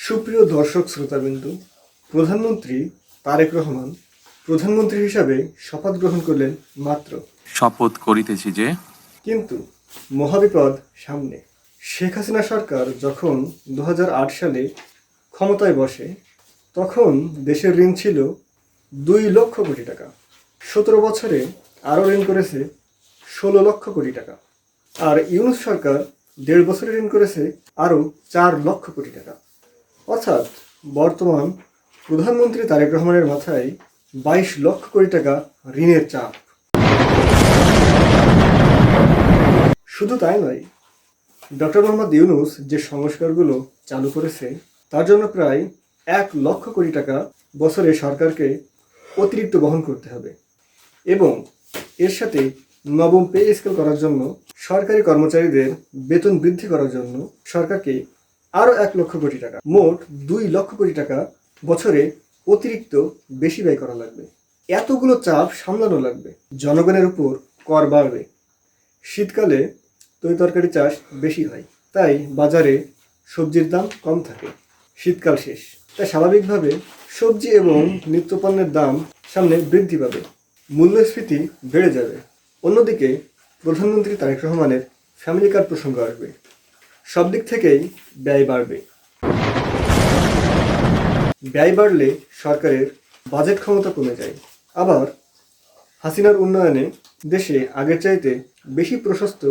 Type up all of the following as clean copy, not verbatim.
সুপ্রিয় দর্শক শ্রোতাবিন্দু, প্রধানমন্ত্রী তারেক রহমান প্রধানমন্ত্রী হিসাবে শপথ গ্রহণ করলেন মাত্র। শপথ করিতেছি যে, কিন্তু মহাবিপদ সামনে। শেখ হাসিনা সরকার যখন 2008 সালে ক্ষমতায় বসে, তখন দেশের ঋণ ছিল 2 লক্ষ কোটি টাকা। 17 বছরে আরও ঋণ করেছে 16 লক্ষ কোটি টাকা। আর ইউনূস সরকার 1.5 বছরে ঋণ করেছে আরও 4 লক্ষ কোটি টাকা। অর্থাৎ বর্তমান প্রধানমন্ত্রী তারেক রহমানের মাথায় 22 লক্ষ কোটি টাকা ঋণের চাপ। শুধু তাই নয়, ডক্টর মোহাম্মদ ইউনূস যে সংস্কারগুলো চালু করেছে তার জন্য প্রায় 1 লক্ষ কোটি টাকা বছরে সরকারকে অতিরিক্ত বহন করতে হবে, এবং এর সাথে নবম পে স্কেল করার জন্য, সরকারি কর্মচারীদের বেতন বৃদ্ধি করার জন্য সরকারকে আরও 1 লক্ষ কোটি টাকা, মোট 2 লক্ষ কোটি টাকা বছরে অতিরিক্ত বেশি ব্যয় করা লাগবে। এতগুলো চাপ সামলানো লাগবে। জনগণের উপর কর বাড়বে। শীতকালে তরিতরকারি চাষ বেশি হয়, তাই বাজারে সবজির দাম কম থাকে। শীতকাল শেষ, তাই স্বাভাবিকভাবে সবজি এবং নিত্যপণ্যের দাম সামনে বৃদ্ধি পাবে, মূল্যস্ফীতি বেড়ে যাবে। অন্যদিকে প্রধানমন্ত্রী তারেক রহমানের ফ্যামিলি কার্ড প্রসঙ্গ আসবে। সব দিক থেকেই ব্যয় বাড়বে। ব্যয় বাড়লে সরকারের বাজেট ক্ষমতা কমে যায়। আবার হাসিনার উন্নয়নে দেশে আগের চাইতে বেশি প্রশস্ত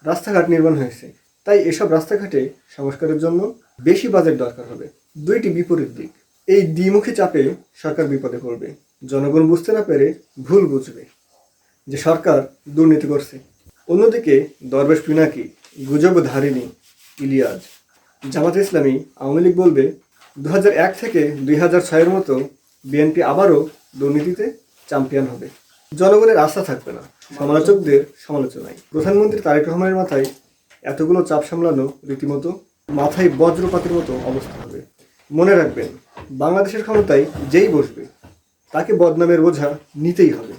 রাস্তাঘাট নির্মাণ হয়েছে, তাই এসব রাস্তাঘাটে সংস্কারের জন্য বেশি বাজেট দরকার হবে। দুইটি বিপরীত দিক। এই দ্বিমুখী চাপে সরকার বিপদে পড়বে। জনগণ বুঝতে না পেরে ভুল বুঝবে যে সরকার দুর্নীতি করছে। অন্যদিকে দরবেশ পিনাকি, গুজব ধারিণী ইলিয়াস, জামাতে ইসলামী, আওয়ামী লীগ বলবে 2001 থেকে 2006-এর মতো বিএনপি আবারও দুর্নীতিতে চ্যাম্পিয়ন হবে। জনগণের আস্থা থাকবে না সমালোচকদের সমালোচনায়। প্রধানমন্ত্রী তারেক রহমানের মাথায় এতগুলো চাপ সামলানো রীতিমতো মাথায় বজ্রপাতের মতো অবস্থা হবে। মনে রাখবেন, বাংলাদেশের ক্ষমতায় যেই বসবে তাকে বদনামের বোঝা নিতেই হবে।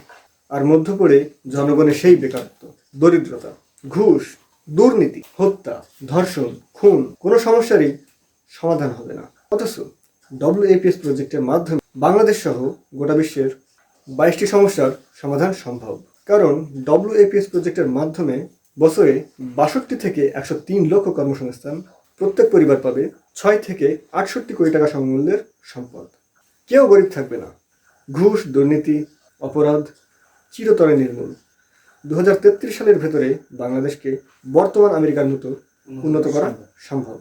আর মধ্য পড়ে জনগণের সেই বেকারত্ব, দরিদ্রতা, ঘুষ, দুর্নীতি, হত্যা, ধর্ষণ, খুন, কোনো সমস্যারই সমাধান হবে না। অথচ WAPS প্রজেক্টের মাধ্যমে বাংলাদেশ সহ গোটা বিশ্বের 22টি সমস্যার সমাধান সম্ভব। কারণ WAPS প্রজেক্টের মাধ্যমে বছরে 62 থেকে 103 লক্ষ কর্মসংস্থান, প্রত্যেক পরিবার পাবে 6 থেকে 68 কোটি টাকা সমমূল্যের সম্পদ। কেউ গরিব থাকবে না। ঘুষ, দুর্নীতি, অপরাধ চিরতরে নির্মূল। 2033 সালের ভেতরে বাংলাদেশকে বর্তমান আমেরিকার মতো উন্নত করা সম্ভব।